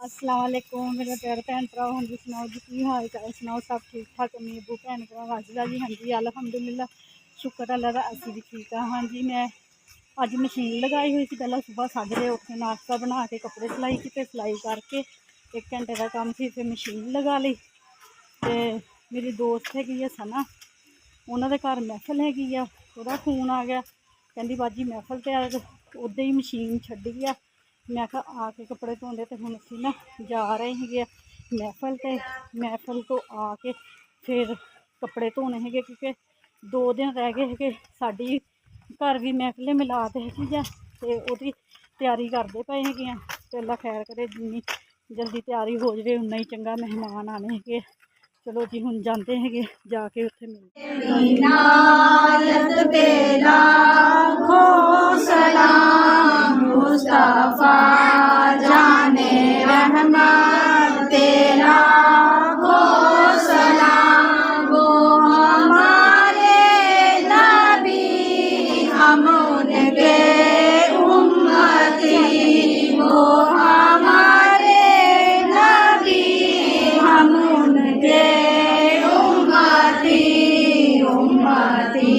अस्सलाम वालेकुम मेरे प्यारे भैन भरा। हाँ जी सुनाओ जी की हाल चाल सुनाओ, सब ठीक ठाक अम्मी अबू भैन भरा वाजिदा जी। हाँ जी अलहमदुलिल्लाह शुक्र अल्लाह दा असी भी ठीक हाँ। हाँ जी मैं अज मशीन लगाई हुई थी। पहला सुबह साजरे उठ के नाश्ता बना के कपड़े सिलाई की सिलाई करके 1 घंटे का काम थी, फिर मशीन लगा ली। तो मेरी दोस्त हैगी सना, उन्होंने घर महफिल हैगी आ, वह फोन आ गया कहती बाजी महफिल तो उदे ही मशीन छड्डी गया। मैं कहा आके कपड़े धोंदे तो हम असी ना जा रहे हैं महफिल। तो महफिल तो आके फिर कपड़े धोने है क्योंकि 2 दिन रह गए है। साड़ी घर भी महफिल मिलाद है तो वही तैयारी करते पे है। तो अल्लाह खैर करे जिन्नी जल्दी तैयारी हो जाए उन्ना ही चंगा। मेहमान आने है। चलो जी हुण जाते हैं जाके उत्थे मिलते मुस्तफा जाने रहमत तेरा हो सलाम। वो हमारे नबी हम उनके उम्मती, वो हमारे नबी हम उनके उम्मती। उम्मती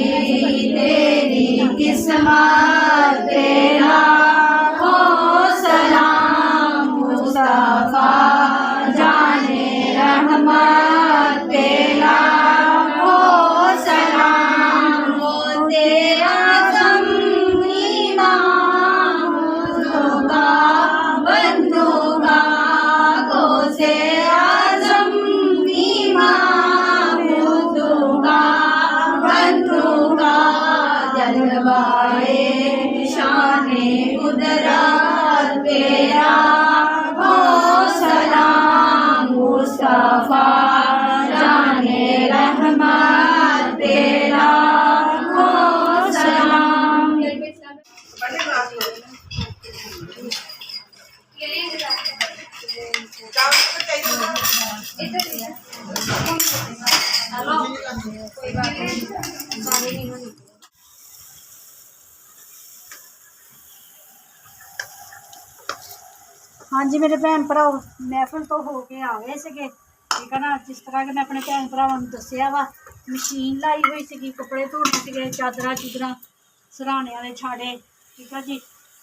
तेरी किस्मत तेरा हो सलाम। मुस्तफा जाने रहमत तेरा हो सलाम। वो तेरा दम इमाम होगा बंदोगा को से आजम इमाम होगा बंदोगा। जलवाए शाने कुदरत तेरा हो सलाम। मुस्तफा जाने रहमत तेरा हो सलाम। हाँ जी मेरे भैन भरा महफिल तो हो के आ गए थे, ठीक है ना। जिस तरह के मैं अपने भैन भरावां नूं दस्सिया वा मशीन लाई हुई सी, कपड़े धोने थे, चादर चुदर सराहने वाले छाड़े, ठीक है जी।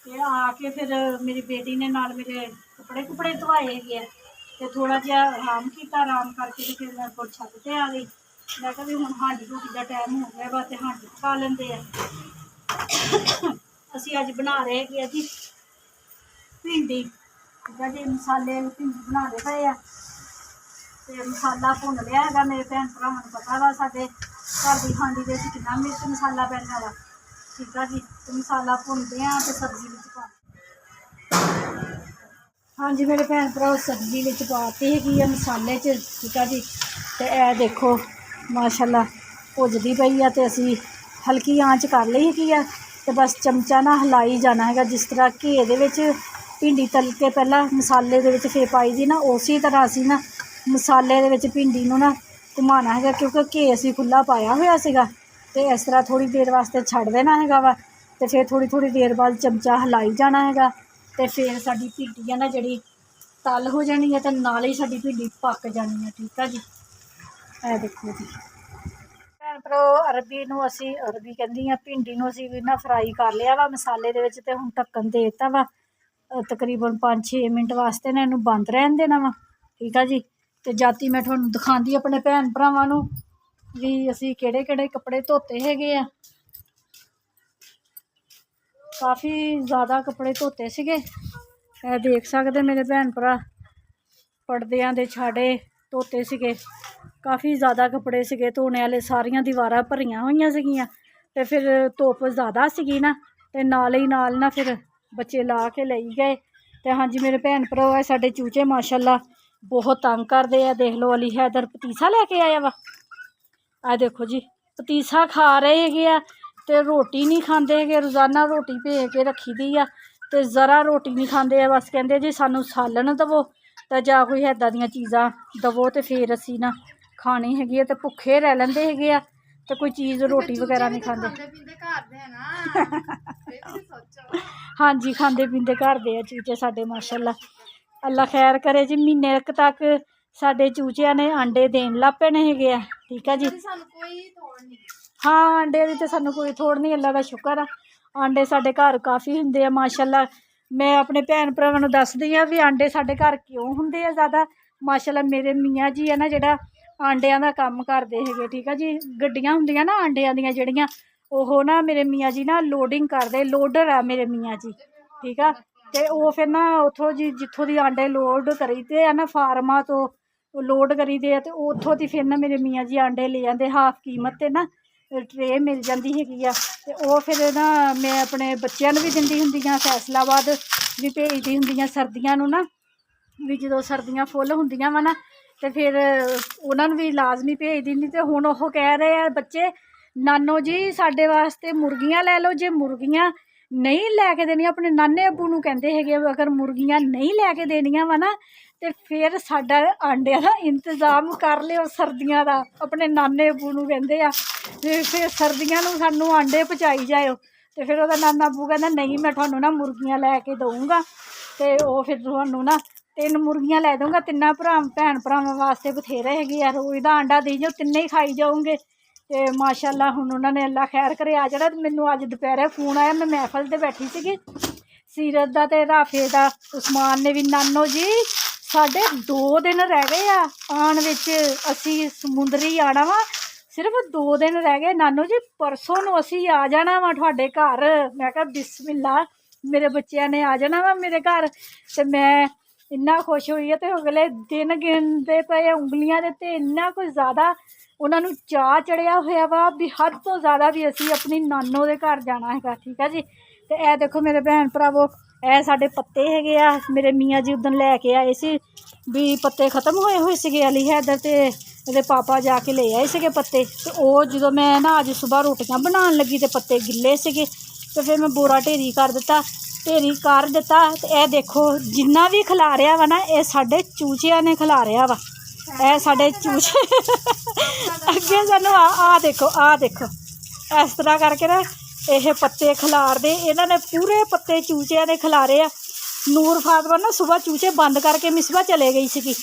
तो आके फिर मेरी बेटी ने नाल मेरे कपड़े कुपड़े धोए है। तो थोड़ा जिहा आराम किया, आराम करके तो फिर मैं छत पर आ गई। मैं कहा भी हुण हांडी रोटी का टाइम हो गया वा, तो हांडी पका लेंदे आ। असीं अज बना रहे हैं जी भिंडी, ठीक है जी। मसाले भिंडी बनाने पे आ, तो मसाला भुन लिया है। मेरे भैन भरावां नूं पता वा साडे घर की हांडी दे विच कितना मिर्च मसाला पैंदा वा, ठीक है जी। तो मसाला भुनते हैं तो सब्जी में पा। हाँ जी मेरे भैन भरा सब्जी में पाती है मसाले च, ठीक है जी। तो यह देखो माशाल्लाह भुजदी पई है। तो असी हल्की आंच कर ली है, तो बस चमचा ना हिलाई जाना है। जिस तरह घे दे विच भिंडी तल के पहला मसाले दे विच फिर पाई दी ना, उसी तरह असी ना मसाले दे विच भिंडी नूं ना घुमाना है, क्योंकि घे असी खुला पाया होया सीगा। तो इस तरह थोड़ी देर वास्ते छड्ड देना है वा। तो फिर थोड़ी थोड़ी देर बाद चमचा हिलाई जाना है। तो फिर साडी भिंडी है ना जी तल हो जानी है, तो नाल ही साडी भिंडी पक जानी है, ठीक है जी। ए देखो जी भैन भरा अरबी नूं असी अरबी कहंदी आ भिंडी नूं असी भी ना फ्राई कर लिया वा मसाले दे विच। ते हुण ढक्कन दे दित्ता वा तकरीबन 5-6 मिनट वास्ते ना इहनूं बंद रहन देना वा, ठीक है जी। तो जाती मैं तुहानूं दिखांदी अपने भैन भरावां नूं भी असी किहड़े किहड़े कपड़े धोते हैगे आ। काफ़ी ज़्यादा कपड़े धोते सीगे, देख सकते मेरे भैन भरा पर्दियां दे छाड़े धोते सीगे। काफ़ी ज़्यादा कपड़े सीगे धोने वाले, सारियां दीवारां भरियां होईयां सीगियां। ते फिर धुप्प ज़्यादा सीगी ना, ते नाल ही नाल ना फिर बच्चे ला के लेई गए। तो हाँ जी मेरे भैन भरा साडे चूचे माशाल्लाह बहुत तंग करते हैं। देख लो अली हैदर पतीसा लैके आया वा, आ देखो जी पतीसा खा रहे है। तो रोटी नहीं खाते है, रोज़ाना रोटी भे के रखी दी आ, तो ज़रा रोटी नहीं खाते। बस कहते जी सानू सालन दवो तो जां कोई इदां दियां चीज़ां दवो, तो फिर असी ना खानी हैगी। तो भुखे रह लेंदे है, तो कोई चीज़ रोटी वगैरह नहीं खाते। हाँ जी खाते पीते घर दे चूचे साडे माशाल्लाह। ਅੱਲਾ ਖੈਰ ਕਰੇ ਜੀ। ਮਹੀਨੇ ਕੁ ਤੱਕ ਸਾਡੇ ਚੂਚਿਆਂ ਨੇ ਆਂਡੇ ਦੇਣ ਲੱਗ ਪੈਣੇ ਹੈਗੇ ਆ। ਠੀਕ ਆ ਜੀ। ਸਾਨੂੰ ਕੋਈ ਥੋੜ ਨਹੀਂ। ਹਾਂ ਆਂਡੇ ਦੀ ਤਾਂ ਸਾਨੂੰ ਕੋਈ ਥੋੜ ਨਹੀਂ, ਅੱਲਾ ਦਾ ਸ਼ੁਕਰ ਆ। ਆਂਡੇ ਸਾਡੇ ਘਰ ਕਾਫੀ ਹੁੰਦੇ ਆ ਮਾਸ਼ਾਅੱਲਾ। ਮੈਂ ਆਪਣੇ ਭੈਣ ਭਰਾਵਾਂ ਨੂੰ ਦੱਸਦੀ ਹਾਂ ਵੀ ਆਂਡੇ ਸਾਡੇ ਘਰ ਕਿਉਂ ਹੁੰਦੇ ਆ ਜ਼ਿਆਦਾ। ਮਾਸ਼ਾਅੱਲਾ ਮੇਰੇ ਮੀਆਂ ਜੀ ਆ ਨਾ ਜਿਹੜਾ ਆਂਡਿਆਂ ਦਾ ਕੰਮ ਕਰਦੇ ਹੈਗੇ। ਠੀਕ ਆ ਜੀ। ਗੱਡੀਆਂ ਹੁੰਦੀਆਂ ਨਾ ਆਂਡਿਆਂ ਦੀਆਂ ਜਿਹੜੀਆਂ, ਉਹ ਨਾ ਮੇਰੇ ਮੀਆਂ ਜੀ ਨਾ ਲੋਡਿੰਗ ਕਰਦੇ, ਲੋਡਰ ਆ ਮੇਰੇ ਮੀਆਂ ਜੀ। ਠੀਕ ਆ। ਤੇ ਉਹ ਫਿਰ ਨਾ ਉੱਥੋਂ ਜੀ ਜਿੱਥੋਂ ਦੀ ਆਂਡੇ ਲੋਡ ਕਰੀਦੇ ਆ ਨਾ ਫਾਰਮਾਂ ਤੋਂ ਲੋਡ ਕਰੀਦੇ ਆ, ਤੇ ਉੱਥੋਂ ਦੀ ਫਿਰ ਨਾ ਮੇਰੇ ਮੀਆਂ ਜੀ ਆਂਡੇ ਲੈ ਜਾਂਦੇ ਹਾਫ ਕੀਮਤ 'ਤੇ ਨਾ ਟਰੇ ਮਿਲ ਜਾਂਦੀ ਹੈਗੀ ਆ। ਤੇ ਉਹ ਫਿਰ ਨਾ ਮੈਂ ਆਪਣੇ ਬੱਚਿਆਂ ਨੂੰ ਵੀ ਦਿੰਦੀ ਹੁੰਦੀ ਹਾਂ, ਫੈਸਲਾਬਾਦ ਵੀ ਭੇਜਦੀ ਹੁੰਦੀਆਂ ਸਰਦੀਆਂ ਨੂੰ ਨਾ, ਵੀ ਜਦੋਂ ਸਰਦੀਆਂ ਫੁੱਲ ਹੁੰਦੀਆਂ ਵਾ ਨਾ ਤੇ ਫਿਰ ਉਹਨਾਂ ਨੂੰ ਵੀ ਲਾਜ਼ਮੀ ਭੇਜ ਦਿੰਦੀ। ਤੇ ਹੁਣ ਉਹ ਕਹਿ ਰਹੇ ਆ ਬੱਚੇ, ਨਾਨੋ ਜੀ ਸਾਡੇ ਵਾਸਤੇ ਮੁਰਗੀਆਂ ਲੈ ਲਓ। ਜੇ ਮੁਰਗੀਆਂ ਨਹੀਂ ਲੈ ਕੇ ਦੇਣੀਆਂ, ਆਪਣੇ ਨਾਨੇ ਅੱਬੂ ਨੂੰ ਕਹਿੰਦੇ ਹੈਗੇ ਅਗਰ ਮੁਰਗੀਆਂ ਨਹੀਂ ਲੈ ਕੇ ਦੇਣੀਆਂ ਵਾ ਨਾ ਤੇ ਫਿਰ ਸਾਡਾ ਆਂਡਿਆਂ ਦਾ ਇੰਤਜ਼ਾਮ ਕਰ ਲਿਓ ਸਰਦੀਆਂ ਦਾ। ਆਪਣੇ ਨਾਨੇ ਅੱਬੂ ਨੂੰ ਕਹਿੰਦੇ ਆ ਤੇ ਫਿਰ ਸਰਦੀਆਂ ਨੂੰ ਸਾਨੂੰ ਆਂਡੇ ਪਹੁੰਚਾਈ ਜਾਇਓ। ਤੇ ਫਿਰ ਉਹਦਾ ਨਾਨਾ ਅੱਬੂ ਕਹਿੰਦਾ ਨਹੀਂ ਮੈਂ ਤੁਹਾਨੂੰ ਨਾ ਮੁਰਗੀਆਂ ਲੈ ਕੇ ਦਊਂਗਾ। ਤੇ ਉਹ ਫਿਰ ਤੁਹਾਨੂੰ ਨਾ 3 ਮੁਰਗੀਆਂ ਲੈ ਦਊਂਗਾ। ਤਿੰਨਾਂ ਭੈਣ ਭਰਾਵਾਂ ਵਾਸਤੇ ਬਥੇਰੇ ਹੈਗੇ ਆ। ਰੋਜ਼ ਦਾ ਆਂਡਾ ਦੇਈ ਜਾਓ, ਤਿੰਨੇ ਹੀ ਖਾਈ ਜਾਓਗੇ। ਤੇ ਮਾਸ਼ਾਅੱਲਾ ਹੁਣ ਉਹਨਾਂ ਨੇ ਅੱਲਾ ਖੈਰ ਕਰੇ ਆ ਜਾਣਾ। ਤੇ ਮੈਨੂੰ ਅੱਜ ਦੁਪਹਿਰੇ ਫੋਨ ਆਇਆ, ਮੈਂ ਮਹਿਫਲ 'ਤੇ ਬੈਠੀ ਸੀਗੀ ਸੀਰਤ ਦਾ ਤੇ ਰਾਫੇ ਦਾ। ਉਸਮਾਨ ਨੇ ਵੀ, ਨਾਨੋ ਜੀ ਸਾਡੇ 2 ਦਿਨ ਰਹਿ ਗਏ ਆ ਆਉਣ ਵਿੱਚ, ਅਸੀਂ ਸਮੁੰਦਰੀ ਆਉਣਾ ਵਾ, ਸਿਰਫ 2 ਦਿਨ ਰਹਿ ਗਏ ਨਾਨੋ ਜੀ, ਪਰਸੋਂ ਨੂੰ ਅਸੀਂ ਆ ਜਾਣਾ ਵਾ ਤੁਹਾਡੇ ਘਰ। ਮੈਂ ਕਿਹਾ ਬਿਸਮਿल्ला, ਮੇਰੇ ਬੱਚਿਆਂ ਨੇ ਆ ਜਾਣਾ ਵਾ ਮੇਰੇ ਘਰ। ਤੇ ਮੈਂ ਇੰਨਾ ਖੁਸ਼ ਹੋਈ ਹੈ। ਤੇ ਅਗਲੇ ਦਿਨ ਗਿਣਦੇ ਪਏ ਉਂਗਲੀਆਂ ਦੇ ਤੇ ਇੰਨਾ ਕੁਝ ਜ਼ਿਆਦਾ ਉਹਨਾਂ ਨੂੰ ਚਾਅ ਚੜਿਆ ਹੋਇਆ ਵਾ ਵੀ ਹੱਦ ਤੋਂ ਜ਼ਿਆਦਾ ਵੀ ਅਸੀਂ ਆਪਣੀ ਨਾਨੋ ਦੇ ਘਰ ਜਾਣਾ ਹੈਗਾ। ਠੀਕ ਆ ਜੀ। ਤੇ ਇਹ ਦੇਖੋ ਮੇਰੇ ਭੈਣ ਭਰਾਵੋ, ਇਹ ਸਾਡੇ ਪੱਤੇ ਹੈਗੇ ਆ। ਮੇਰੇ ਮੀਆਂ ਜੀ ਉਦਣ ਲੈ ਕੇ ਆਏ ਸੀ ਵੀ ਪੱਤੇ ਖ਼ਤਮ ਹੋਏ ਹੋਏ ਸੀਗੇ। ਅਲੀ ਹੈਦਰ ਤੇ ਇਹਦੇ ਪਾਪਾ ਜਾ ਕੇ ਲੈ ਆਏ ਸੀਗੇ ਪੱਤੇ। ਤੇ ਉਹ ਜਦੋਂ ਮੈਂ ਨਾ ਅੱਜ ਸੁਬਾਹ ਰੋਟੀਆਂ ਬਣਾਉਣ ਲੱਗੀ ਤੇ ਪੱਤੇ ਗਿੱਲੇ ਸੀਗੇ। ਤੇ ਫਿਰ ਮੈਂ ਬੋਰਾ ਢੇਰੀ ਕਰ ਦਿੱਤਾ। ਤੇ ਇਹ ਦੇਖੋ ਜਿੰਨਾ ਵੀ ਖਿਲਾਰਿਆ ਵਾ ਨਾ ਇਹ ਸਾਡੇ ਚੂਚਿਆਂ ਨੇ ਖਿਲਾਰਿਆ ਵਾ। ਇਹ ਸਾਡੇ ਚੂਚੇ ਅੱਗੇ ਸਾਨੂੰ ਆ ਦੇਖੋ ਇਸ ਤਰ੍ਹਾਂ ਕਰਕੇ ਨਾ ਇਹ ਪੱਤੇ ਖਿਲਾਰਦੇ। ਇਹਨਾਂ ਨੇ ਪੂਰੇ ਪੱਤੇ ਚੂਚਿਆਂ ਨੇ ਖਿਲਾਰੇ ਆ। ਨੂਰ ਫਾਤਮਾ ਨਾ ਸੁਬਾਹ ਚੂਚੇ ਬੰਦ ਕਰਕੇ ਮਿਸਬਾ ਚਲੇ ਗਈ ਸੀਗੀ।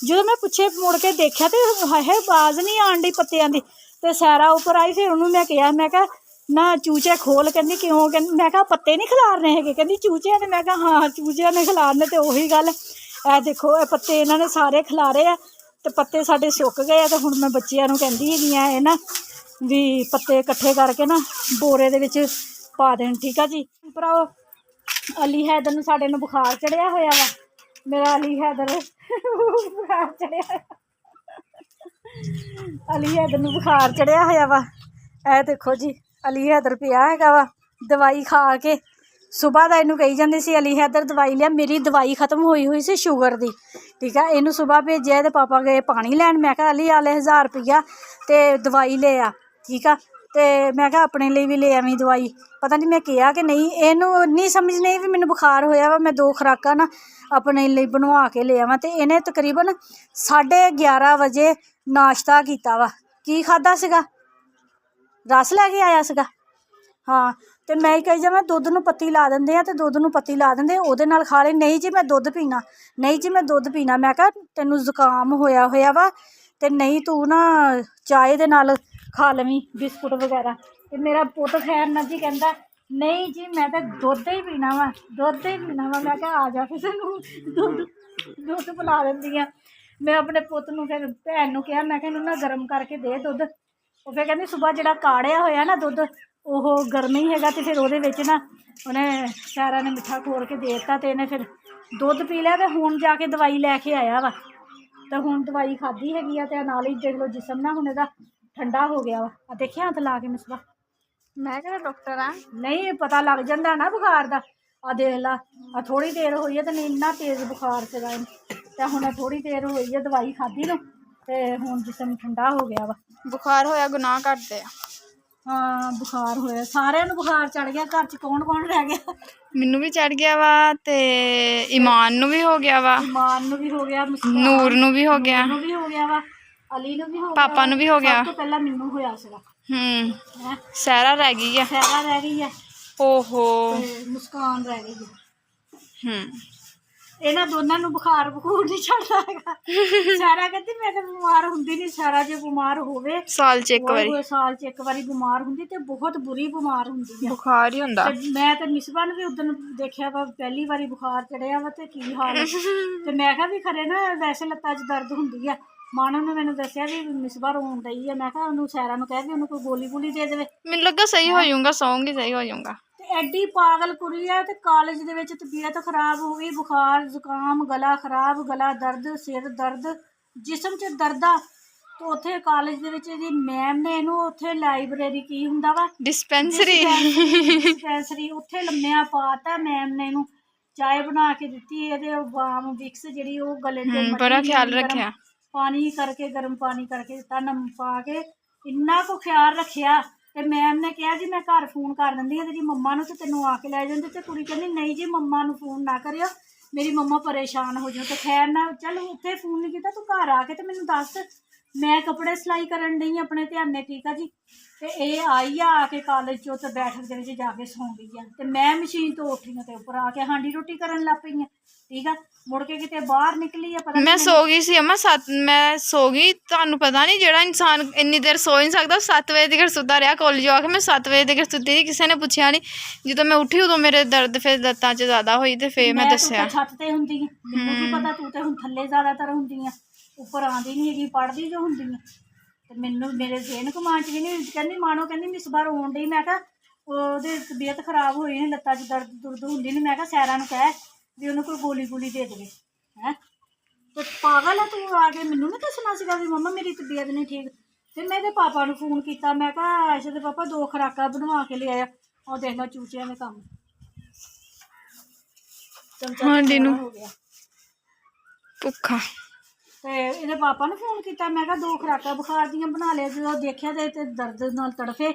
ਜਦੋਂ ਮੈਂ ਪਿੱਛੇ ਮੁੜ ਕੇ ਦੇਖਿਆ ਤੇ ਹਾਏ ਆਵਾਜ਼ ਨਹੀਂ ਆਉਣ ਡਈ ਪੱਤਿਆਂ ਦੀ। ਤੇ ਸੈਰਾ ਉੱਪਰ ਆਈ, ਫਿਰ ਉਹਨੂੰ ਮੈਂ ਕਿਹਾ, ਮੈਂ ਕਿਹਾ ਨਾ ਚੂਚੇ ਖੋਲ। ਕਹਿੰਦੀ ਕਿਉਂ? ਕਹਿੰਦੀ ਮੈਂ ਕਿਹਾ ਪੱਤੇ ਨਹੀਂ ਖਿਲਾਰਨੇ ਹੈਗੇ। ਕਹਿੰਦੀ ਚੂਚਿਆਂ ਨੇ। ਮੈਂ ਕਿਹਾ ਹਾਂ ਚੂਚਿਆਂ ਨੇ ਖਿਲਾਰਨੇ। ਤੇ ਉਹੀ ਗੱਲ, ਇਹ ਦੇਖੋ ਇਹ ਪੱਤੇ ਇਹਨਾਂ ਨੇ ਸਾਰੇ ਖਿਲਾਰੇ ਆ। ਤੇ ਪੱਤੇ ਸਾਡੇ ਸੁੱਕ ਗਏ ਆ। ਤੇ ਹੁਣ ਮੈਂ ਬੱਚਿਆਂ ਨੂੰ ਕਹਿੰਦੀ ਹੈਗੀ ਆ ਇਹ ਨਾ ਵੀ ਪੱਤੇ ਇਕੱਠੇ ਕਰਕੇ ਨਾ ਬੋਰੇ ਦੇ ਵਿੱਚ ਪਾ ਦੇਣ। ਠੀਕ ਆ ਜੀ ਭਰਾਓ। ਅਲੀ ਹੈਦਰ ਨੂੰ ਸਾਡੇ ਨੂੰ ਬੁਖਾਰ ਚੜਿਆ ਹੋਇਆ ਵਾ। ਮੇਰਾ ਅਲੀ ਹੈਦਰ ਬੁਖਾਰ ਚੜਿਆ, ਅਲੀ ਹੈਦਰ ਨੂੰ ਬੁਖਾਰ ਚੜਿਆ ਹੋਇਆ ਵਾ। ਇਹ ਦੇਖੋ ਜੀ ਅਲੀ ਹੈਦਰ ਪਿਆ ਹੈਗਾ ਵਾ ਦਵਾਈ ਖਾ ਕੇ। ਸੁਬਾਹ ਦਾ ਇਹਨੂੰ ਕਹੀ ਜਾਂਦੀ ਸੀ ਅਲੀ ਹੈਦਰ ਦਵਾਈ ਲਿਆ। ਮੇਰੀ ਦਵਾਈ ਖ਼ਤਮ ਹੋਈ ਹੋਈ ਸੀ ਸ਼ੂਗਰ ਦੀ। ਠੀਕ ਆ। ਇਹਨੂੰ ਸੁਬਾਹ ਭੇਜਿਆ ਤੇ ਪਾਪਾ ਗਏ ਪਾਣੀ ਲੈਣ। ਮੈਂ ਕਿਹਾ ਅਲੀ ਆਲੇ 1000 ਰੁਪਈਆ ਤੇ ਦਵਾਈ ਲੈ ਆ। ਠੀਕ ਆ। ਤੇ ਮੈਂ ਕਿਹਾ ਆਪਣੇ ਲਈ ਵੀ ਲੈ ਆਵੀਂ ਦਵਾਈ। ਪਤਾ ਨਹੀਂ ਮੈਂ ਕਿਹਾ ਕਿ ਨਹੀਂ, ਇਹਨੂੰ ਇੰਨੀ ਸਮਝ ਨਹੀਂ ਵੀ ਮੈਨੂੰ ਬੁਖਾਰ ਹੋਇਆ ਵਾ। ਮੈਂ 2 ਖੁਰਾਕਾਂ ਨਾ ਆਪਣੇ ਲਈ ਬਣਵਾ ਕੇ ਲੈ ਆਵਾਂ। ਤੇ ਇਹਨੇ ਤਕਰੀਬਨ 11:30 ਵਜੇ ਨਾਸ਼ਤਾ ਕੀਤਾ ਵਾ। ਕੀ ਖਾਧਾ ਸੀਗਾ? ਰਸ ਲੈ ਕੇ ਆਇਆ ਸੀਗਾ। ਹਾਂ। ਤੇ ਮੈਂ ਹੀ ਕਹੀ ਜਾਵਾਂ ਦੁੱਧ ਨੂੰ ਪੱਤੀ ਲਾ ਦਿੰਦੇ ਆ ਤੇ ਦੁੱਧ ਨੂੰ ਪੱਤੀ ਲਾ ਦਿੰਦੇ ਉਹਦੇ ਨਾਲ ਖਾ ਲੈ। ਨਹੀਂ ਜੀ ਮੈਂ ਦੁੱਧ ਪੀਣਾ, ਨਹੀਂ ਜੀ ਮੈਂ ਦੁੱਧ ਪੀਣਾ। ਮੈਂ ਕਿਹਾ ਤੈਨੂੰ ਜ਼ੁਕਾਮ ਹੋਇਆ ਵਾ ਤੇ ਨਹੀਂ ਤੂੰ ਨਾ ਚਾਹ ਦੇ ਨਾਲ ਖਾ ਲਵੀਂ ਬਿਸਕੁਟ ਵਗੈਰਾ। ਤੇ ਮੇਰਾ ਪੁੱਤ ਖੈਰ ਨਾ ਜੀ ਕਹਿੰਦਾ ਨਹੀਂ ਜੀ ਮੈਂ ਤਾਂ ਦੁੱਧ ਹੀ ਪੀਣਾ ਵਾ, ਦੁੱਧ ਹੀ ਪੀਣਾ ਵਾ। ਮੈਂ ਕਿਹਾ ਆ ਜਾ ਕਿਸੇ ਨੂੰ ਦੁੱਧ ਪਿਲਾ ਦਿੰਦੀ ਆ। ਮੈਂ ਆਪਣੇ ਪੁੱਤ ਨੂੰ ਫਿਰ ਭੈਣ ਨੂੰ ਕਿਹਾ, ਮੈਂ ਕਿਹਾ ਇਹਨੂੰ ਨਾ ਗਰਮ ਕਰਕੇ ਦੇ ਦੁੱਧ। ਉਹ ਫਿਰ ਕਹਿੰਦੀ ਸੁਬਾਹ ਜਿਹੜਾ ਕਾੜਿਆ ਹੋਇਆ ਨਾ ਦੁੱਧ ਉਹ ਗਰਮ ਹੀ ਹੈਗਾ। ਤੇ ਫਿਰ ਉਹਦੇ ਵਿੱਚ ਨਾ ਉਹਨੇ ਸਾਰਾ ਨੇ ਮਿੱਠਾ ਖੋਲ ਕੇ ਦੇ ਦਿੱਤਾ ਤੇ ਇਹਨੇ ਫਿਰ ਦੁੱਧ ਪੀ ਲਿਆ। ਤੇ ਹੁਣ ਜਾ ਕੇ ਦਵਾਈ ਲੈ ਕੇ ਆਇਆ ਵਾ। ਤੇ ਹੁਣ ਦਵਾਈ ਖਾਧੀ ਹੈਗੀ ਆ। ਤੇ ਨਾਲ ਹੀ ਦੇਖ ਲਓ ਜਿਸਮ ਨਾ ਹੁਣ ਇਹਦਾ ਠੰਡਾ ਹੋ ਗਿਆ ਵਾ। ਆ ਦੇਖਿਆ ਹੱਥ ਲਾ ਕੇ ਮਿਸਬਾ। ਮੈਂ ਕਿਹੜਾ ਡਾਕਟਰ ਆ? ਨਹੀਂ ਪਤਾ ਲੱਗ ਜਾਂਦਾ ਨਾ ਬੁਖਾਰ ਦਾ। ਆ ਦੇਖ ਲਾ ਆ ਥੋੜ੍ਹੀ ਦੇਰ ਹੋਈ ਹੈ ਤੇ ਨਹੀਂ ਇੰਨਾ ਤੇਜ਼ ਬੁਖਾਰ ਸੀਗਾ ਇਹਨੂੰ। ਤੇ ਹੁਣ ਥੋੜ੍ਹੀ ਦੇਰ ਹੋਈ ਹੈ ਦਵਾਈ ਖਾਧੀ ਨੂੰ ਤੇ ਹੁਣ ਜਿਸਮ ਠੰਡਾ ਹੋ ਗਿਆ ਵਾ। ਬੁਖਾਰ ਹੋਇਆ ਗੁਨਾਹ ਕਰਦੇ ਆ। ਹਾਂ ਬੁਖਾਰ ਹੋਇਆ, ਸਾਰਿਆਂ ਨੂੰ ਬੁਖਾਰ ਚੜ ਗਿਆ। ਘਰ 'ਚ ਕੌਣ ਰਹਿ ਗਿਆ? ਮੈਨੂੰ ਵੀ ਚੜ ਗਿਆ ਵਾ ਤੇ ਇਮਾਨ ਨੂੰ ਵੀ ਹੋ ਗਿਆ ਵਾ, ਇਮਾਨ ਨੂੰ ਵੀ ਹੋ ਗਿਆ, ਨੂਰ ਨੂੰ ਵੀ ਹੋ ਗਿਆ, ਨੂੰ ਵੀ ਹੋ ਗਿਆ ਵਾ, ਅਲੀ ਨੂੰ ਵੀ ਹੋ ਗਿਆ, ਪਾਪਾ ਨੂੰ ਵੀ ਹੋ ਗਿਆ। ਸਭ ਤੋਂ ਪਹਿਲਾਂ ਮੈਨੂੰ ਹੋਇਆ ਸੀਗਾ। ਸਹਿਰਾ ਰਹਿ ਗਈ ਆ। ਸਹਿਰਾ ਰਹਿ ਗਈ ਆ। ਓਹੋ। ਤੇ ਮੁਸਕਾਨ ਰਹਿ ਗਈ ਆ। ਇਹਨਾਂ ਦੋਨਾਂ ਨੂੰ ਬੁਖਾਰ ਨਹੀਂ ਚੜਦਾ ਹੈਗਾ। ਸਾਰਾ ਕਹਿੰਦੀ ਮੈਂ ਤਾਂ ਬਿਮਾਰ ਹੁੰਦੀ ਨਹੀਂ, ਸਾਰਾ ਜੇ ਬਿਮਾਰ ਹੋਵੇ ਸਾਲ 'ਚ ਇੱਕ ਵਾਰੀ, ਸਾਲ 'ਚ ਇੱਕ ਵਾਰੀ ਬਿਮਾਰ ਹੁੰਦੀ ਤੇ ਬਹੁਤ ਬੁਰੀ ਬਿਮਾਰ ਹੁੰਦੀ ਆ। ਬੁਖਾਰ ਹੀ ਹੁੰਦਾ। ਤੇ ਮੈਂ ਤੇ ਮਿਸਬਾ ਨੂੰ ਵੀ ਉਦੋਂ ਦੇਖਿਆ ਵਾ, ਪਹਿਲੀ ਵਾਰੀ ਬੁਖਾਰ ਚੜਿਆ ਵਾ ਤੇ ਕੀ ਹਾਲ ਆ। ਤੇ ਮੈਂ ਕਿਹਾ ਵੀ ਖਰੇ ਨਾ ਵੈਸੇ ਲੱਤਾਂ 'ਚ ਦਰਦ ਹੁੰਦੀ ਆ। ਮਾਨੋ ਨੇ ਮੈਨੂੰ ਦੱਸਿਆ ਵੀ ਮਿਸਬਾ ਰੋਣ ਡਈ ਆ। ਮੈਂ ਕਿਹਾ ਉਹਨੂੰ ਸੈਰਾ ਨੂੰ ਕਹਿ ਵੀ ਉਹਨੂੰ ਕੋਈ ਗੋਲੀ ਗੋਲੀ ਦੇ ਦੇਵੇ। ਮੈਨੂੰ ਲੱਗਾ ਸਹੀ ਹੋ ਜਾਊਗਾ, ਸੌਂਗੀ ਸਹੀ ਹੋ ਜਾਊਗਾ। ਤੇ ਐਡੀ ਪਾਗਲ ਕੁੜੀ ਆ। ਤੇ ਕਾਲਜ ਦੇ ਵਿੱਚ ਤਬੀਅਤ ਖਰਾਬ ਹੋ ਗਈ, ਬੁਖਾਰ ਜ਼ੁਕਾਮ, ਗਲਾ ਖਰਾਬ, ਗਲਾ ਦਰਦ, ਸਿਰ ਦਰਦ, ਜਿਸਮ 'ਚ ਦਰਦ ਆ। ਤੇ ਉੱਥੇ ਕਾਲਜ ਦੇ ਵਿੱਚ ਇਹਦੀ ਮੈਮ ਨੇ ਇਹਨੂੰ ਉੱਥੇ ਲਾਇਬ੍ਰੇਰੀ ਕੀ ਹੁੰਦਾ ਵਾ, ਡਿਸਪੈਂਸਰੀ ਉੱਥੇ ਲੰਮਿਆ ਪਾਤਾ। ਮੈਮ ਨੇ ਇਹਨੂੰ ਚਾਹ ਬਣਾ ਕੇ ਦਿੱਤੀ, ਇਹਦੇ ਵਾਮ ਵਿਕਸ ਜਿਹੜੀ ਉਹ ਗਲੇ ਤੇ ਬੜਾ ਖਿਆਲ ਰੱਖਿਆ। ਪਾਣੀ ਕਰਕੇ ਗਰਮ ਪਾਣੀ ਕਰਕੇ ਦਿੱਤਾ, ਨਮਕ ਪਾ ਕੇ ਇੰਨਾ ਕੁ ਖਿਆਲ ਰੱਖਿਆ। ਤੇ ਮੈਮ ਨੇ ਕਿਹਾ ਜੀ ਮੈਂ ਘਰ ਫੋਨ ਕਰ ਦਿੰਦੀ ਹਾਂ ਤੇਰੀ ਮੰਮਾ ਨੂੰ ਤੇ ਤੈਨੂੰ ਆ ਕੇ ਲੈ ਜਾਂਦੇ। ਤੇ ਕੁੜੀ ਕਹਿੰਦੀ ਨਹੀਂ ਜੀ ਮੰਮਾ ਨੂੰ ਫੋਨ ਨਾ ਕਰਿਓ, ਮੇਰੀ ਮੰਮਾ ਪਰੇਸ਼ਾਨ ਹੋ ਜਾਓ। ਤੇ ਖੈਰ ਨਾ ਚੱਲ ਉੱਥੇ ਫੋਨ ਨਹੀਂ ਕੀਤਾ, ਤੂੰ ਘਰ ਆ ਕੇ ਤੇ ਮੈਨੂੰ ਦੱਸ, ਮੈਂ ਕੱਪੜੇ ਸਿਲਾਈ ਕਰਨ ਡਈ ਆਪਣੇ ਧਿਆਨ ਨੇ, ਠੀਕ ਆ ਜੀ। ਤੇ ਇਹ ਆਈ ਆ ਕੇ ਕਾਲਜ 'ਚੋਂ ਤੇ ਬੈਠਕ ਦੇ ਵਿੱਚ ਜਾ ਕੇ ਸੌਂ ਗਈ ਆ। ਤੇ ਮੈਂ ਮਸ਼ੀਨ ਤੋਂ ਉੱਠੀ ਤੇ ਉੱਪਰ ਆ ਕੇ ਹਾਂਡੀ ਰੋਟੀ ਕਰਨ ਲੱਗ ਪਈ ਆ, ਠੀਕ ਆ। ਮੁੜ ਕੇ ਕਿਤੇ ਬਾਹਰ ਨਿਕਲੀ ਆ, ਪਤਾ ਮੈਂ ਸੋ ਗਈ ਸੀ ਅਮਾ, ਮੈਂ ਸੋ ਗਈ। ਤੁਹਾਨੂੰ ਪਤਾ ਨਹੀਂ ਜਿਹੜਾ ਇਨਸਾਨ ਇੰਨੀ ਦੇਰ ਸੋ ਨਹੀਂ ਸਕਦਾ, 7 ਵਜੇ ਤੱਕ ਸੁੱਤਾ ਰਿਹਾ। ਕਾਲਜ ਆ ਕੇ ਮੈਂ 7 ਵਜੇ ਤੱਕ ਸੁੱਤੀ ਸੀ, ਕਿਸੇ ਨੇ ਪੁੱਛਿਆ ਨਹੀਂ। ਜਦੋਂ ਮੈਂ ਉੱਠੀ ਉਦੋਂ ਮੇਰੇ ਦਰਦ ਫਿਰ ਲੱਤਾਂ 'ਚ ਜ਼ਿਆਦਾ ਹੋਈ ਤੇ ਫਿਰ ਮੈਂ ਦੱਸਿਆ। ਛੱਤ ਤੇ ਹੁੰਦੀ ਆ, ਮੈਨੂੰ ਕੀ ਪਤਾ, ਤੂੰ ਤੇ ਹੁਣ ਥੱਲੇ ਜ਼ਿਆਦਾਤਰ ਹੁੰਦੀ ਆ, ਉੱਪਰ ਆਉਂਦੀ ਨਹੀਂ ਹੈਗੀ, ਪੜ੍ਹਦੀ ਜੋ ਹੁੰਦੀ ਆ। ਤੇ ਮੈਨੂੰ ਮੇਰੇ ਜ਼ਹਿਨ ਕਮਾਨ 'ਚ ਵੀ ਨਹੀਂ। ਕਹਿੰਦੀ ਮਾਣੋ ਕਹਿੰਦੀ ਮਿਸਬਾ ਰੋਣ ਡਈ। ਮੈਂ ਕਿਹਾ ਉਹਦੇ ਤਬੀਅਤ ਖਰਾਬ ਹੋਈ ਨੇ, ਲੱਤਾਂ 'ਚ ਦਰਦ ਦੁਰਦ ਹੁੰਦੀ ਨਹੀਂ। ਮੈਂ ਕਿਹਾ ਸੈਰਾ ਨੂੰ ਕਹਿ ਵੀ ਉਹਨੂੰ ਕੋਈ ਗੋਲੀ ਗੋਲੀ ਦੇ ਦੇਵੇ। ਹੈਂ ਤੇ ਪਾਗਲ ਆ ਤੂੰ, ਆ ਕੇ ਮੈਨੂੰ ਨਹੀਂ ਦੱਸਣਾ ਸੀਗਾ ਵੀ ਮੰਮਾ ਮੇਰੀ ਤਬੀਅਤ ਨਹੀਂ ਠੀਕ। ਫਿਰ ਮੈਂ ਇਹਦੇ ਪਾਪਾ ਨੂੰ ਫੋਨ ਕੀਤਾ, ਮੈਂ ਕਿਹਾ ਆਇਸ਼ਾ ਦੇ ਪਾਪਾ 2 ਖੁਰਾਕਾਂ ਬਣਵਾ ਕੇ ਲਿਆਇਆ। ਉਹ ਦੇਖ ਲਓ ਚੂਚਿਆਂ ਦੇ ਕੰਮ। ਹਾਂਡੀ ਨੂੰ ਹੋ ਗਿਆ ਭੁੱਖਾ। ਤੇ ਇਹਦੇ ਪਾਪਾ ਨੂੰ ਫੋਨ ਕੀਤਾ, ਮੈਂ ਕਿਹਾ 2 ਖੁਰਾਕਾਂ ਬੁਖਾਰ ਦੀਆਂ ਬਣਾ ਲਿਆ। ਜਦੋਂ ਦੇਖਿਆ ਤੇ ਦਰਦ ਨਾਲ ਤੜਫੇ,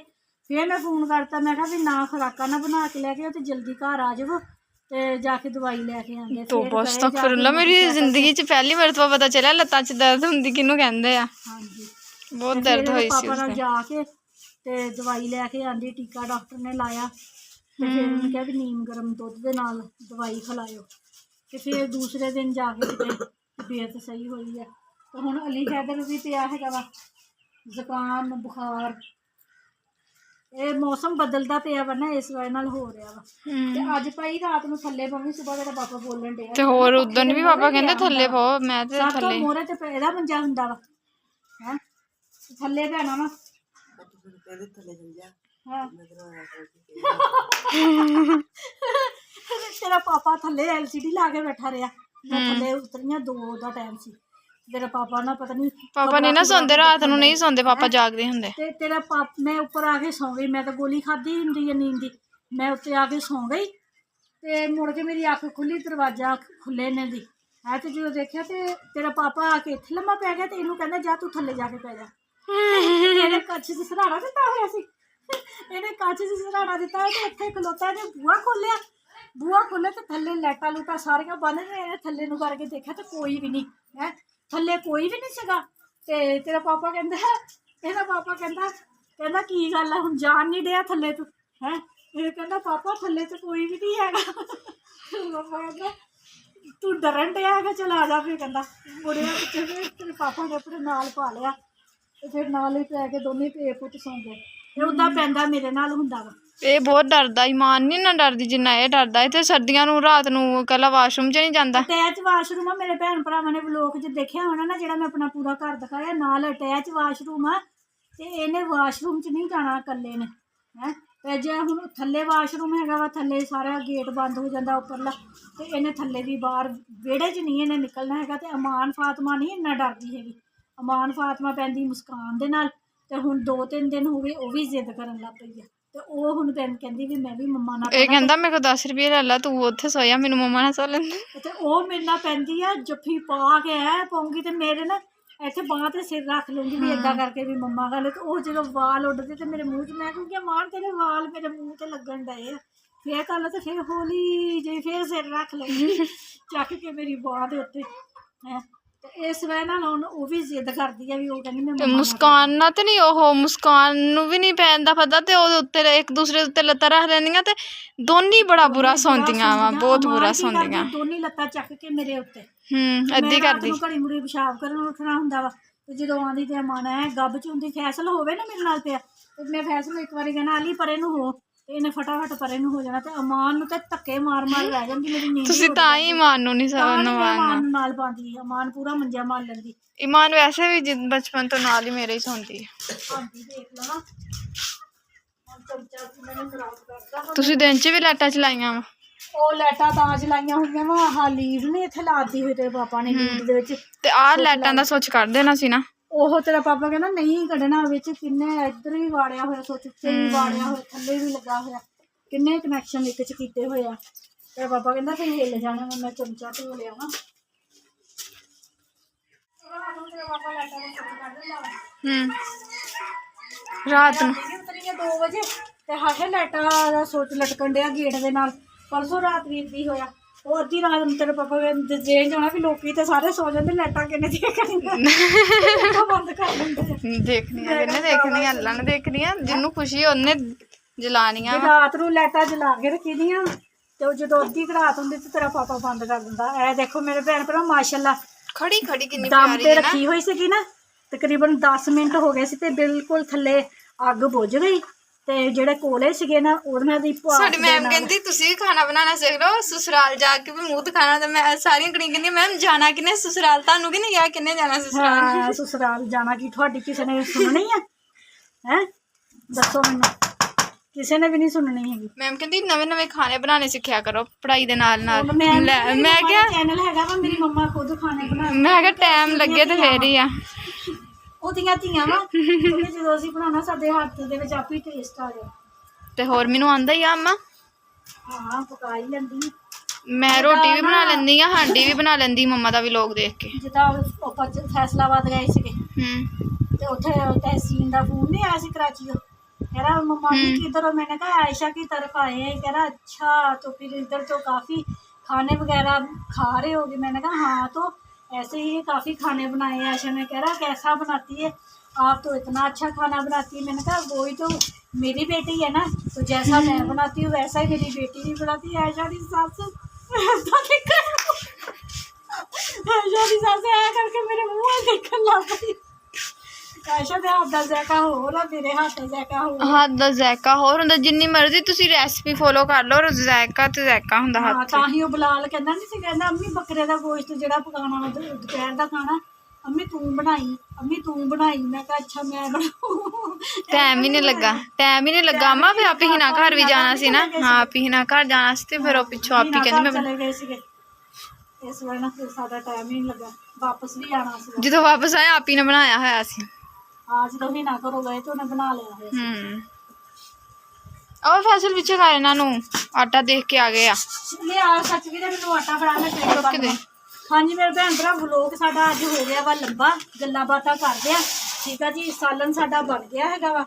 ਫਿਰ ਮੈਂ ਫੋਨ ਕਰਤਾ। ਮੈਂ ਕਿਹਾ ਵੀ ਨਾ ਖੁਰਾਕਾਂ ਨਾ ਬਣਾ ਕੇ ਲੈ ਕੇ ਤੇ ਜਲਦੀ ਘਰ ਆ ਜਾਵੋ ਤੇ ਜਾ ਕੇ ਦਵਾਈ ਲੈ ਕੇ ਆਂਗੇ। ਤੋ ਬਸ ਅਸਤਗਫੁਰੁੱਲਾਹ, ਮੇਰੀ ਜ਼ਿੰਦਗੀ 'ਚ ਪਹਿਲੀ ਮਰਤਬਾ ਪਤਾ ਚੱਲਿਆ ਲੱਤਾਂ 'ਚ ਦਰਦ ਹੁੰਦੀ ਕਿਹਨੂੰ ਕਹਿੰਦੇ ਆ। ਹਾਂਜੀ ਬਹੁਤ ਦਰਦ ਹੋਈ ਸੀ ਪਾਪਾ ਨਾਲ ਜਾ ਕੇ ਤੇ ਦਵਾਈ ਲੈ ਕੇ ਆਂਦੀ, ਟੀਕਾ ਡਾਕਟਰ ਨੇ ਲਾਇਆ। ਤੇ ਫਿਰ ਉਹਨੇ ਕਿਹਾ ਵੀ ਨੀਮ ਗਰਮ ਦੁੱਧ ਦੇ ਨਾਲ ਦਵਾਈ ਖਿਲਾਇਓ। ਤੇ ਫਿਰ ਦੂਸਰੇ ਦਿਨ ਜਾ ਕੇ ਕਿਤੇ ਤਬੀਅਤ ਸਹੀ ਹੋਈ ਹੈ। ਤੇ ਹੁਣ ਅਲੀ ਹੈਦਰ ਵੀ ਪਿਆ ਹੈਗਾ ਵਾ, ਜ਼ੁਕਾਮ ਬੁਖਾਰ। ਇਹ ਮੌਸਮ ਬਦਲਦਾ ਪਿਆ ਵਾ ਨਾ, ਇਸ ਵਜ੍ਹਾ ਨਾਲ ਹੋ ਰਿਹਾ ਵਾ। ਤੇ ਅੱਜ ਭਾਈ ਰਾਤ ਨੂੰ ਥੱਲੇ ਪਵੀ, ਸੁਬਾਹ ਤੇਰਾ ਪਾਪਾ ਬੋਲਣ ਡਿਆ। ਤੇ ਹੋਰ ਉਦੋਂ ਵੀ ਪਾਪਾ ਕਹਿੰਦੇ ਥੱਲੇ ਪਾਓ, ਮੈਂ ਤੇ ਥੱਲੇ ਮੋਰੇ ਤੇ ਇਹਦਾ ਮੰਜਾ ਹੁੰਦਾ ਵਾ, ਹੈਂ ਥੱਲੇ ਪੈਣਾ ਵਾ। ਤੇਰਾ ਪਾਪਾ ਥੱਲੇ LCD ਲਾ ਕੇ ਬੈਠਾ ਰਿਹਾ। ਮੈਂ ਥੱਲੇ ਉਤਰੀਆਂ 2 ਦਾ ਟਾਈਮ ਸੀ। ਤੇਰਾ ਪਾਪਾ ਨਾ ਪਤਾ ਨਹੀਂ, ਪਾਪਾ ਨਹੀਂ ਨਾ ਸੌਂਦੇ ਰਾਤ ਨੂੰ, ਨਹੀਂ ਸੌਂਦੇ ਪਾਪਾ, ਜਾਗਦੇ ਹੁੰਦੇ। ਤੇ ਤੇਰਾ ਮੈਂ ਉੱਪਰ ਆ ਕੇ ਸੌਂ ਗਈ। ਮੈਂ ਤਾਂ ਗੋਲੀ ਖਾਧੀ ਹੁੰਦੀ ਹੈ ਨੀਂਦ ਦੀ। ਮੈਂ ਉੱਤੇ ਆ ਕੇ ਸੌਂ ਗਈ ਤੇ ਮੁੜ ਕੇ ਮੇਰੀ ਅੱਖ ਖੁੱਲੀ, ਦਰਵਾਜ਼ਾ ਖੁੱਲੇ ਨੇ ਦੀ ਹੈ। ਤੇ ਜਦੋਂ ਦੇਖਿਆ ਤੇ ਤੇਰਾ ਪਾਪਾ ਆ ਕੇ ਇੱਥੇ ਲੰਮਾ ਪੈ ਗਿਆ। ਤੇ ਇਹਨੂੰ ਕਹਿੰਦਾ ਜਾ ਤੂੰ ਥੱਲੇ ਜਾ ਕੇ ਪੈ ਜਾ। ਇਹਨੇ ਕੱਚ 'ਚ ਸਰਾਣਾ ਦਿੱਤਾ ਹੋਇਆ ਸੀ, ਇਹਨੇ ਕੱਚ 'ਚ ਸਰਾਣਾ ਦਿੱਤਾ ਤੇ ਇੱਥੇ ਖਲੋਤਾ। ਇਹਨੇ ਬੂਹਾ ਖੋਲ੍ਹਿਆ ਤੇ ਥੱਲੇ ਲਾਈਟਾਂ ਲੂਟਾਂ ਸਾਰੀਆਂ ਬੰਦ ਨੇ। ਇਹਨੇ ਥੱਲੇ ਨੂੰ ਕਰਕੇ ਦੇਖਿਆ ਤੇ ਕੋਈ ਵੀ ਨਹੀਂ ਹੈ, ਥੱਲੇ ਕੋਈ ਵੀ ਨਹੀਂ ਸੀਗਾ। ਤੇ ਤੇਰਾ ਪਾਪਾ ਕਹਿੰਦਾ, ਇਹਦਾ ਪਾਪਾ ਕਹਿੰਦਾ ਕੀ ਗੱਲ ਆ, ਹੁਣ ਜਾਣ ਨਹੀਂ ਡਿਆ ਥੱਲੇ ਤੂੰ ਹੈ। ਇਹ ਕਹਿੰਦਾ ਪਾਪਾ ਥੱਲੇ ਤੇ ਕੋਈ ਵੀ ਨਹੀਂ ਹੈਗਾ। ਪਾਪਾ ਕਹਿੰਦਾ ਤੂੰ ਡਰਨ ਡਿਆ ਹੈਗਾ, ਚਲ ਆ ਜਾ। ਫਿਰ ਕਹਿੰਦਾ ਮੁੜਿਆ ਪਿੱਛੇ, ਤੇਰੇ ਪਾਪਾ ਨੇ ਆਪਣੇ ਨਾਲ ਪਾ ਲਿਆ ਤੇ ਫਿਰ ਨਾਲ ਹੀ ਪੈ ਕੇ ਦੋਨੇ ਪੇ ਪੁੱਤ ਸੌਂ ਗਏ। ਇਹ ਉੱਦਾਂ ਪੈਂਦਾ ਮੇਰੇ ਨਾਲ ਹੁੰਦਾ ਵਾ। ਇਹ ਬਹੁਤ ਡਰਦਾ, ਇਮਾਨ ਨਹੀਂ ਨਾ ਡਰਦੀ ਜਿੰਨਾ ਇਹ ਡਰਦਾ। ਇਹ ਤੇ ਸਰਦੀਆਂ ਨੂੰ ਰਾਤ ਨੂੰ ਇਕੱਲਾ ਵਾਸ਼ਰੂਮ 'ਚ ਨਹੀਂ ਜਾਂਦਾ। ਅਟੈਚ ਵਾਸ਼ਰੂਮ ਆ, ਮੇਰੇ ਭੈਣ ਭਰਾਵਾਂ ਨੇ ਵਲੋਗ 'ਚ ਦੇਖਿਆ ਹੋਣਾ ਨਾ, ਜਿਹੜਾ ਮੈਂ ਆਪਣਾ ਪੂਰਾ ਘਰ ਦਿਖਾਇਆ, ਨਾਲ ਅਟੈਚ ਵਾਸ਼ਰੂਮ ਆ। ਤੇ ਇਹਨੇ ਵਾਸ਼ਰੂਮ 'ਚ ਨਹੀਂ ਜਾਣਾ ਇਕੱਲੇ ਨੇ ਹੈ। ਤੇ ਜੇ ਹੁਣ ਥੱਲੇ ਵਾਸ਼ਰੂਮ ਹੈਗਾ ਵਾ, ਥੱਲੇ ਸਾਰਾ ਗੇਟ ਬੰਦ ਹੋ ਜਾਂਦਾ ਉੱਪਰਲਾ। ਤੇ ਇਹਨੇ ਥੱਲੇ ਵੀ ਬਾਹਰ ਵਿਹੜੇ 'ਚ ਨਹੀਂ ਇਹਨੇ ਨਿਕਲਣਾ ਹੈਗਾ। ਤੇ ਅਮਾਨ ਫਾਤਮਾ ਨਹੀਂ ਇੰਨਾ ਡਰਦੀ ਹੈਗੀ। ਅਮਾਨ ਫਾਤਮਾ ਪੈਂਦੀ ਮੁਸਕਾਨ ਦੇ ਨਾਲ। ਤੇ ਹੁਣ 2-3 ਦਿਨ ਹੋ ਗਏ ਉਹ ਵੀ ਜ਼ਿੱਦ ਕਰਨ ਲੱਗ ਪਈ ਆ। ਤੇ ਉਹ ਹੁਣ ਕਹਿੰਦੀ ਵੀ ਮੈਂ ਵੀ ਮੰਮਾ ਨਾਲ, ਇਹ ਕਹਿੰਦਾ ਮੇਰੇ ਕੋਲ 10 ਰੁਪਏ ਲੈ ਲਾ, ਤੂੰ ਉੱਥੇ ਸੋਇਆ, ਮੈਨੂੰ ਮੰਮਾ ਨਾਲ ਸੋ ਲੈਂਦੇ। ਤੇ ਉਹ ਮੇਰੇ ਨਾਲ ਪੈਂਦੀ ਆ, ਜੱਫੀ ਪਾ ਕੇ ਪਾਉਂਗੀ ਤੇ ਮੇਰੇ ਨਾ ਇੱਥੇ ਬਾਂਹ ਤੇ ਸਿਰ ਰੱਖ ਲੂੰਗੀ ਵੀ ਏਦਾਂ ਕਰਕੇ ਵੀ ਮੰਮਾ ਗੱਲ। ਤੇ ਉਹ ਜਦੋਂ ਵਾਲ ਉੱਡਦੇ ਤੇ ਮੇਰੇ ਮੂੰਹ 'ਚ, ਮੈਂ ਕਹੂੰਗੀ ਮਾਣ ਤੇਰੇ ਵਾਲ ਮੇਰੇ ਮੂੰਹ 'ਤੇ ਲੱਗਣ ਡਏ ਆ। ਫਿਰ ਕੱਲ ਤੇ ਫਿਰ ਹੌਲੀ ਜਿਹੀ ਫਿਰ ਸਿਰ ਰੱਖ ਲੂੰਗੀ ਚੱਕ ਕੇ ਮੇਰੀ ਬਾਂਹ ਦੇ ਉੱਤੇ ਹੈ। ਤੇ ਇਸ ਵੇ ਨਾਲ ਹੁਣ ਉਹ ਵੀ ਜ਼ਿੱਦ ਕਰਦੀ ਆ ਵੀ ਉਹ ਕਹਿੰਦੀ ਮੈਂ ਤੇ ਮੰਮਾ ਮੁਸਕਾਨ ਨਾਲ ਤੇ ਨਹੀਂ, ਉਹ ਮੁਸਕਾਨ ਨੂੰ ਵੀ ਨਹੀਂ ਪੈਂਦਾ ਪਤਾ, ਤੇ ਉਹਦੇ ਉੱਤੇ ਇੱਕ ਦੂਸਰੇ ਦੇ ਉੱਤੇ ਲੱਤਾਂ ਰੱਖ ਲੈਂਦੀਆਂ ਤੇ ਦੋਨੀ ਬੜਾ ਬੁਰਾ ਸੌਂਦੀਆਂ ਵਾ, ਬਹੁਤ ਬੁਰਾ ਸੌਂਦੀਆਂ। ਦੋਨੀ ਲੱਤਾਂ ਚੱਕ ਕੇ ਮੇਰੇ ਉੱਤੇ ਏਦਾਂ ਹੀ ਕਰਦੀ। ਘੜੀ ਮੁੜੀ ਪਿਸ਼ਾਬ ਕਰਨ ਉੱਠਣਾ ਹੁੰਦਾ ਵਾ, ਤੇ ਜਦੋਂ ਆਉਂਦੀ ਤੇ ਅਮਾਨ ਐ ਗੱਬ ਚ ਹੁੰਦੀ, ਫੈਸਲ ਹੋਵੇ ਨਾ ਮੇਰੇ ਨਾਲ ਪਿਆ ਤੇ ਮੈਂ ਫੈਸਲ ਇੱਕ ਵਾਰੀ ਕਹਿਣਾ ਅਲੀ ਪਰੇ ਨੂੰ ਹੋ, ਤੇ ਇਹਨੇ ਫਟਾਫਟ ਪਰੇ ਨੂੰ ਹੋ ਜਾਣਾ, ਤੇ ਅਮਾਨ ਨੂੰ ਤੇ ਧੱਕੇ ਮਾਰ ਮਾਰ ਰਹਿ ਜਾਂਦੀ ਮੇਰੀ ਨੀਂਦ। ਤੁਸੀਂ ਤਾਂ ਹੀ ਇਮਾਨ ਨੂੰ ਨਹੀਂ ਅਮਾਨ ਨੂੰ ਨਾਲ ਪਾਉਂਦੀ, ਅਮਾਨ ਪੂਰਾ ਮੰਜਾ ਮਾਰ ਲੈਂਦੀ। ਇਮਾਨ ਵੈਸੇ ਵੀ ਬਚਪਨ ਤੋਂ ਨਾਲ ਹੀ ਮੇਰੇ ਹੀ ਸੌਂਦੀ ਹੈ। ਹਾਂਜੀ ਦੇਖ ਲਵਾਂ ਤੁਸੀਂ ਦਿਨ 'ਚ ਵੀ ਲਾਈਟਾਂ ਚਲਾਈਆਂ ਵਾ? ਉਹ ਲਾਈਟਾਂ ਤਾਂ ਚਲਾਈਆਂ ਹੋਈਆਂ ਵਾ, ਆਹ ਲੀਡ ਨੇ ਇੱਥੇ ਲਾਤੀ ਹੋਈ ਤੇਰੇ ਪਾਪਾ ਨੇ ਲੀਡ ਦੇ ਵਿੱਚ, ਤੇ ਆਹ ਲਾਈਟਾਂ ਦਾ ਸੁੱਚ ਕੱਢ ਦੇਣਾ ਸੀ ਨਾ। ਉਹ ਤੇਰਾ ਪਾਪਾ ਕਹਿੰਦਾ ਨਹੀਂ ਕੱਢਣਾ, ਵਿੱਚ ਕਿੰਨੇ ਇੱਧਰ ਵੀ ਵਾੜਿਆ ਹੋਇਆ, ਸੁੱਚ ਉੱਤੇ ਵੀ ਵਾੜਿਆ ਹੋਇਆ, ਥੱਲੇ ਵੀ ਲੱਗਾ ਹੋਇਆ, ਕਿੰਨੇ ਕਨੈਕਸ਼ਨ ਇੱਕ 'ਚ ਕੀਤੇ ਹੋਏ ਆ। ਤੇਰਾ ਪਾਪਾ ਕਹਿੰਦਾ ਫਿਰ ਹਿੱਲ ਜਾਣਾ, ਮੈਂ ਚਮਚਾ ਧੋ ਲਿਆ ਵਾ। ਰਾਤ ਨੂੰ ਉਤਰੀਆਂ 2 ਵਜੇ ਤੇ ਹਾਏ ਲਾਈਟਾਂ ਦਾ ਸੁੱਚ ਲਟਕਣ ਡਿਆ ਗੇਟ ਦੇ ਨਾਲ। ਪਰਸੋਂ ਰਾਤ ਵੀ ਏਦਾਂ ਹੀ ਹੋਇਆ। ਉਹ ਅੱਧੀ ਰਾਤ ਨੂੰ ਤੇਰੇ ਪਾਪਾ ਜੇ ਜਾਣਾ ਵੀ ਲੋਕੀ ਤੇ ਸਾਰੇ ਸੌ ਜਾਂਦੇ, ਲਾਈਟਾਂ ਕਿੰਨੇ ਦੇਖਣੀਆਂ ਬੰਦ ਕਰ ਦਿੰਦੇ। ਦੇਖਣੀਆਂ ਕਿੰਨੇ ਦੇਖਣੀਆਂ, ਅੱਲਾ ਨੇ ਦੇਖਣੀਆਂ, ਜਿਹਨੂੰ ਖੁਸ਼ੀ ਉਹਨੇ ਜਲਾਣੀਆਂ। ਰਾਤ ਨੂੰ ਲਾਈਟਾਂ ਜਲਾ ਕੇ ਰੱਖੀ ਦੀਆਂ, ਤੇ ਉਹ ਜਦੋਂ ਅੱਧੀ ਰਾਤ ਹੁੰਦੀ ਤੇ ਤੇਰਾ ਪਾਪਾ ਬੰਦ ਕਰ ਦਿੰਦਾ। ਇਹ ਦੇਖੋ ਮੇਰੇ ਭੈਣ ਭਰਾ ਮਾਸ਼ਾਅੱਲਾ ਖੜੀ ਖੜੀ ਕਿੰਨੀ ਦਮ ਤੇ ਰੱਖੀ ਹੋਈ ਸੀਗੀ ਨਾ, ਤਕਰੀਬਨ 10 ਮਿੰਟ ਹੋ ਗਏ ਸੀ ਤੇ ਬਿਲਕੁਲ ਥੱਲੇ ਅੱਗ ਬੁਝ ਗਈ, ਤੇ ਜਿਹੜੇ ਕੋਲੇ ਸੀਗੇ ਨਾ ਉਹਨਾਂ ਦੀ ਸਾਡੀ ਮੈਮ ਕਹਿੰਦੀ ਤੁਸੀਂ ਵੀ ਖਾਣਾ ਬਣਾਉਣਾ ਸਿੱਖ ਲਓ, ਸਸੁਰਾਲ ਜਾ ਕੇ ਵੀ ਮੂੰਹ ਦਿਖਾਣਾ। ਤੇ ਮੈਂ ਸਾਰੀਆਂ ਕੁੜੀਆਂ ਕਹਿੰਦੀਆਂ ਮੈਮ ਜਾਣਾ ਕਿੰਨੇ ਸਸੁਰਾਲ, ਤੁਹਾਨੂੰ ਕਿ ਨਹੀਂ ਗਿਆ, ਕਿੰਨੇ ਜਾਣਾ ਸਸੁਰਾਲ? ਹਾਂ ਸਸੁਰਾਲ ਜਾਣਾ ਕੀ ਤੁਹਾਡੀ ਕਿਸੇ ਨੇ ਸੁਣਨੀ ਆ? ਹੈ ਦੱਸੋ ਮੈਨੂੰ, ਕਿਸੇ ਨੇ ਵੀ ਨਹੀਂ ਸੁਣਨੀ ਹੈਗੀ। ਮੈਮ ਕਹਿੰਦੀ ਨਵੇਂ ਨਵੇਂ ਖਾਣੇ ਬਣਾਉਣੇ ਸਿੱਖਿਆ ਕਰੋ ਪੜ੍ਹਾਈ ਦੇ ਨਾਲ ਨਾਲ। ਮੈਂ ਕਿਹਾ ਚੈਨਲ ਹੈਗਾ ਵਾ, ਮੇਰੀ ਮੰਮਾ ਖੁਦ ਖਾਣੇ ਬਣਾ, ਮੈਂ ਕਿਹਾ ਟਾਈਮ ਲੱਗੇ ਤੇ ਫੇਰ ਹੀ ਆ। ਉਹਦੀਆਂ ਧੀਆਂ ਵਾ, ਉਹਨੇ ਜਦੋਂ ਅਸੀਂ ਬਣਾਉਣਾ ਸਾਡੇ ਹੱਥ ਦੇ ਵਿੱਚ ਆਪੇ ਟੇਸਟ ਆ ਜਾਏ। ਤੇ ਹੋਰ ਮੈਨੂੰ ਆਂਦਾ ਹੀ ਆ ਅੰਮਾ, ਹਾਂ ਪਕਾ ਹੀ ਲੈਂਦੀ। ਮੈਂ ਰੋਟੀ ਵੀ ਬਣਾ ਲੈਂਦੀ ਆ, ਹਾਂਡੀ ਵੀ ਬਣਾ ਲੈਂਦੀ ਮੰਮਾ ਦਾ ਵਲੋਗ ਦੇਖ ਕੇ। ਜਿੱਦਾਂ ਆਪਾਂ ਫੈਸਲਾਬਾਦ ਗਏ ਸੀਗੇ ਤੇ ਉੱਥੇ ਤਹਿਸੀਨ ਦਾ ਫੋਨ ਨਹੀਂ ਆਇਆ ਸੀ ਕਰਾਚੀ ਤੋਂ, कह रहा मम्मा जी किधर हो? मैंने कहा आयशा की तरफ आए हैं। कह रहा अच्छा तो फिर इधर तो काफ़ी खाने वगैरह खा रहे होगे। मैंने कहा हाँ तो ऐसे ही काफ़ी खाने बनाए हैं आयशा ने। कह रहा कैसा बनाती है आप, तो इतना अच्छा खाना बनाती है। मैंने कहा वही तो मेरी बेटी है ना, तो जैसा मैं बनाती हूँ वैसा ही मेरी बेटी भी बनाती है। आयशा की सास आयशा की सास आया करके मेरे मुँह देखने लग गई। ਆਇਸ਼ਾ ਦੇ ਹੱਥ ਦਾ ਜ਼ਾਇਕਾ ਹੋਰ ਆ, ਮੇਰੇ ਹੱਥ ਦਾ ਜ਼ਾਇਕਾ ਹੋਰ। ਹੱਥ ਦਾ ਜ਼ਾਇਕਾ ਹੋਰ ਹੁੰਦਾ, ਜਿੰਨੀ ਮਰਜ਼ੀ ਤੁਸੀਂ ਰੈਸਪੀ ਫੋਲੋ ਕਰ ਲਓ, ਜ਼ਾਇਕਾ ਤੇ ਜ਼ਾਇਕਾ ਹੁੰਦਾ ਹੱਥ। ਤਾਂ ਹੀ ਉਹ ਬਲਾਲ ਕਹਿੰਦਾ ਨਹੀਂ ਸੀ, ਕਹਿੰਦਾ ਅੰਮੀ ਬੱਕਰੇ ਦਾ ਗੋਸ਼ਤ ਜਿਹੜਾ ਪਕਾਉਣਾ ਵਾ ਦੁਪਹਿਰ ਦਾ ਖਾਣਾ ਅੰਮੀ ਤੂੰ ਬਣਾਈ, ਅੰਮੀ ਤੂੰ ਬਣਾਈ। ਮੈਂ ਕਿਹਾ ਅੱਛਾ ਮੈਂ ਬਣਾਉ। ਟਾਈਮ ਹੀ ਨਹੀਂ ਲੱਗਾ, ਟਾਈਮ ਹੀ ਨਹੀਂ ਲੱਗਾ ਅੰਮਾ। ਫਿਰ ਆਪੀ ਹਿਨਾ ਘਰ ਵੀ ਜਾਣਾ ਸੀ ਨਾ। ਹਾਂ ਆਪੀ ਹਿਨਾ ਘਰ ਜਾਣਾ ਸੀ, ਤੇ ਫਿਰ ਉਹ ਪਿੱਛੋਂ ਆਪੀ ਕਹਿੰਦੀ ਮੈਂ ਚਲੇ ਗਏ ਸੀਗੇ ਇਸ ਵਾਰ ਨਾ, ਫਿਰ ਸਾਡਾ ਟਾਈਮ ਹੀ ਨਹੀਂ ਲੱਗਾ। ਵਾਪਸ ਵੀ ਆਉਣਾ ਸੀ, ਜਦੋਂ ਵਾਪਸ ਆਏ ਆਪੀ ਨੇ ਬਣਾਇਆ ਹੋਇਆ ਸੀ। ਹਾਂ ਜਦੋਂ ਵੀ ਨਾ ਕਰੋ ਗਏ ਤੇ ਉਹਨੇ ਬਣਾ ਲਿਆ ਹੋਇਆ। ਉਹ ਫੈਸਲ ਪਿੱਛੇ ਖਾ ਇਹਨਾਂ ਨੂੰ ਆਟਾ ਦੇਖ ਕੇ ਆ ਗਏ ਆ। ਲਿਆ ਸੱਚ ਵੀ ਤੇ ਮੈਨੂੰ ਆਟਾ ਫੜਾ ਲੈ ਕੇ। ਹਾਂਜੀ ਮੇਰੇ ਭੈਣ ਭਰਾ ਵਲੋਗ ਸਾਡਾ ਅੱਜ ਹੋ ਗਿਆ ਵਾ ਲੰਬਾ, ਗੱਲਾਂ ਬਾਤਾਂ ਕਰਦੇ ਆ ਠੀਕ ਆ ਜੀ। ਸਾਲਨ ਸਾਡਾ ਬਣ ਗਿਆ ਹੈਗਾ ਵਾ,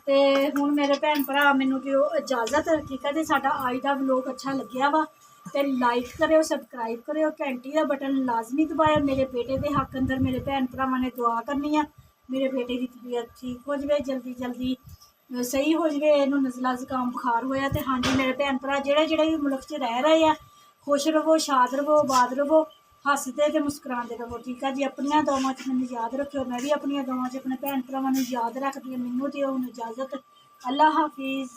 ਤੇ ਹੁਣ ਮੇਰੇ ਭੈਣ ਭਰਾ ਮੈਨੂੰ ਦਿਓ ਇਜਾਜ਼ਤ ਠੀਕ ਆ ਜੀ। ਸਾਡਾ ਅੱਜ ਦਾ ਵਲੋਗ ਅੱਛਾ ਲੱਗਿਆ ਵਾ ਤੇ ਲਾਈਕ ਕਰਿਓ, ਸਬਸਕ੍ਰਾਈਬ ਕਰਿਓ, ਘੰਟੀ ਦਾ ਬਟਨ ਲਾਜ਼ਮੀ ਦਬਾਇਓ। ਮੇਰੇ ਬੇਟੇ ਦੇ ਹੱਕ ਅੰਦਰ ਮੇਰੇ ਭੈਣ ਭਰਾਵਾਂ ਨੇ ਦੁਆ ਕਰਨੀ ਆ, ਮੇਰੇ ਬੇਟੇ ਦੀ ਤਬੀਅਤ ਠੀਕ ਹੋ ਜਾਵੇ, ਜਲਦੀ ਜਲਦੀ ਸਹੀ ਹੋ ਜਾਵੇ। ਇਹਨੂੰ ਨਜ਼ਲਾ ਜ਼ੁਕਾਮ ਬੁਖਾਰ ਹੋਇਆ। ਤੇ ਹਾਂਜੀ ਮੇਰੇ ਭੈਣ ਭਰਾ ਜਿਹੜੇ ਵੀ ਮੁਲਕ 'ਚ ਰਹਿ ਰਹੇ ਆ, ਖੁਸ਼ ਰਹੋ, ਸ਼ਾਦ ਰਹੋ, ਆਬਾਦ ਰਹੋ, ਹੱਸਦੇ ਤੇ ਮੁਸਕਰਾਉਂਦੇ ਰਹੋ ਠੀਕ ਆ ਜੀ। ਆਪਣੀਆਂ ਦੁਆਵਾਂ 'ਚ ਮੈਨੂੰ ਯਾਦ ਰੱਖਿਓ, ਮੈਂ ਵੀ ਆਪਣੀਆਂ ਦੁਆਵਾਂ 'ਚ ਆਪਣੇ ਭੈਣ ਭਰਾਵਾਂ ਨੂੰ ਯਾਦ ਰੱਖਦੀ ਹਾਂ। ਮੈਨੂੰ ਦਿਓ ਹੁਣ ਇਜਾਜ਼ਤ। ਅੱਲਾ ਹਾਫਿਜ਼।